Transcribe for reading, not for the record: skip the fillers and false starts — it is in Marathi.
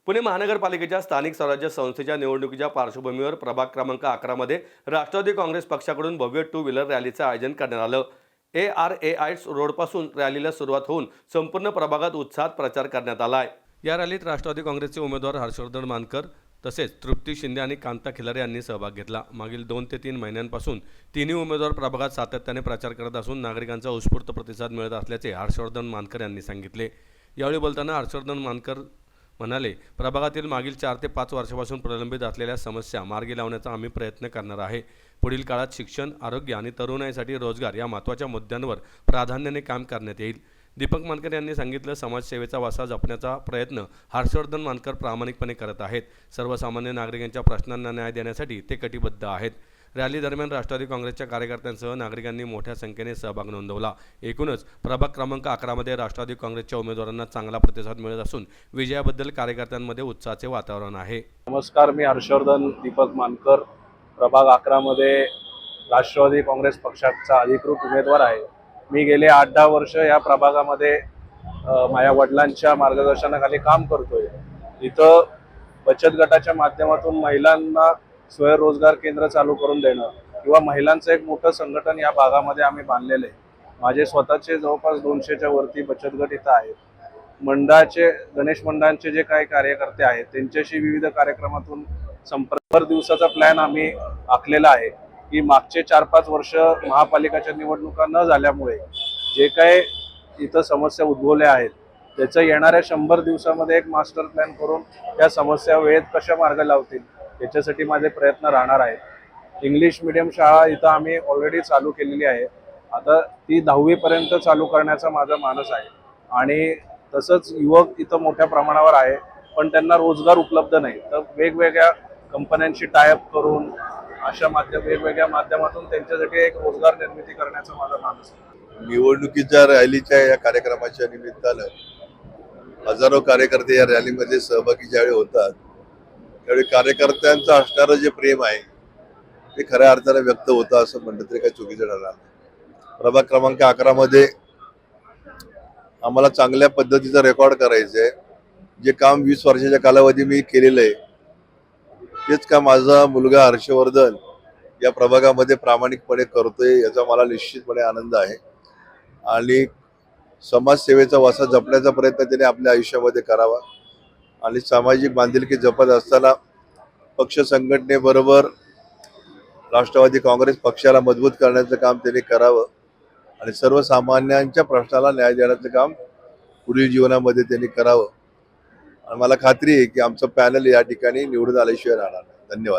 पुणे महानगरपालिकेच्या स्थानिक स्वराज्य संस्थेच्या निवडणुकीच्या पार्श्वभूमीवर प्रभाग क्रमांक 11 मध्ये राष्ट्रवादी काँग्रेस पक्षाकडून भव्य टू व्हीलर रॅलीचं आयोजन करण्यात आलं। ARAI रोडपासून रॅलीला सुरुवात होऊन संपूर्ण प्रभागात उत्साहात प्रचार करण्यात आलाय। या रॅलीत राष्ट्रवादी काँग्रेसचे उमेदवार हर्षवर्धन मानकर तसेच तृप्ती शिंदे आणि कांता खिलारे यांनी सहभाग घेतला। मागील 2 ते 3 महिन्यांपासून तिन्ही उमेदवार प्रभागात सातत्याने प्रचार करत असून नागरिकांचा उत्स्फूर्त प्रतिसाद मिळत असल्याचे हर्षवर्धन मानकर यांनी सांगितले। यावेळी बोलताना हर्षवर्धन मानकर म्हणाले, प्रभागातील मागील 4 ते 5 वर्षापासून प्रलंबित असलेल्या समस्या मार्गी लावण्याचा आम्ही प्रयत्न करणार आहे। पुढील काळात शिक्षण, आरोग्य आणि तरुणाईसाठी रोजगार या महत्त्वाच्या मुद्द्यांवर प्राधान्याने काम करण्यात येईल। दीपक मानकर यांनी सांगितलं, समाजसेवेचा वारसा जपण्याचा प्रयत्न हर्षवर्धन मानकर प्रामाणिकपणे करत आहेत। सर्वसामान्य नागरिकांच्या प्रश्नांना न्याय देण्यासाठी ते कटिबद्ध आहेत। रॅली दरम्यान राष्ट्रवादी काँग्रेसच्या कार्यकर्त्यांसह नागरिकांनी मोठ्या संख्येने सहभाग नोंदवला। एकूणच प्रभाग क्रमांक 11 मध्ये राष्ट्रवादी काँग्रेसच्या उमेदवारांना चांगला प्रतिसाद मिळत असून विजयाबद्दल कार्यकर्त्यांमध्ये उत्साहाचे वातावरण आहे। नमस्कार, मी हर्षवर्धन दीपक मानकर, प्रभाग 11 मध्ये राष्ट्रवादी काँग्रेस पक्षाचा अधिकृत उमेदवार आहे। मी गेले 8-10 वर्ष या प्रभागामध्ये माझ्या वडिलांच्या मार्गदर्शनाखाली काम करतोय। इथं बचत गटाच्या माध्यमातून महिलांना स्वयंरोजगार केंद्र चालू करून देणं किंवा महिलांचं एक मोठं संघटन या भागामध्ये आम्ही बांधलेलं आहे। माझे स्वतःचे जवळपास 200च्या वरती बचत गट इथं आहेत। मंडळाचे, गणेश मंडळांचे जे काही कार्यकर्ते आहेत त्यांच्याशी विविध कार्यक्रमातून संपर्क दिवसाचा प्लॅन आम्ही आखलेला आहे की मागचे 4-5 वर्ष महापालिकेच्या निवडणुका न झाल्यामुळे जे काही इथं समस्या उद्भवल्या आहेत त्याचं येणाऱ्या 100 दिवसामध्ये एक मास्टर प्लॅन करून त्या समस्या वेळेत कशा मार्गी लावतील याच्यासाठी माझे प्रयत्न राहणार आहेत। इंग्लिश मीडियम शाळा इथं आम्ही ऑलरेडी चालू केलेली आहे। आता ती 10वी पर्यंत चालू करण्याचा माझा मानस आहे आणि तसंच युवक इथं मोठ्या प्रमाणावर आहे पण त्यांना रोजगार उपलब्ध नाही, तर वेगवेगळ्या कंपन्यांशी टायअप करून अशा वेगवेगळ्या माध्यमातून त्यांच्यासाठी एक रोजगार निर्मिती करण्याचा माझा मानस आहे। निवडणुकीच्या रॅलीच्या या कार्यक्रमाच्या निमित्तानं हजारो कार्यकर्ते या रॅलीमध्ये सहभागी ज्यावेळी होतात त्यावेळी कार्यकर्त्यांचं असणारं जे प्रेम आहे ते खऱ्या अर्थाने व्यक्त होतं असं म्हणलं तरी काही चुकीचं ठरणार नाही। प्रभाग क्रमांक 11 मध्ये आम्हाला चांगल्या पद्धतीचं रेकॉर्ड करायचं आहे। जे काम 20 वर्षाच्या कालावधी मी केलेलं आहे तेच काम माझा मुलगा हर्षवर्धन या प्रभागामध्ये प्रामाणिकपणे करतोय याचा मला निश्चितपणे आनंद आहे आणि समाजसेवेचा वारसा जपण्याचा प्रयत्न त्याने आपल्या आयुष्यामध्ये करावा आणि सामाजिक बांधिलकी जपत असताना पक्ष संघटनेबरोबर राष्ट्रवादी काँग्रेस पक्षाला मजबूत करण्याचं काम त्यांनी करावं आणि सर्वसामान्यांच्या प्रश्नाला न्याय देण्याचं काम पुढील जीवनामध्ये त्यांनी करावं आणि मला खात्री आहे की आमचं पॅनल या ठिकाणी निवडून आल्याशिवाय राहणार नाही। धन्यवाद।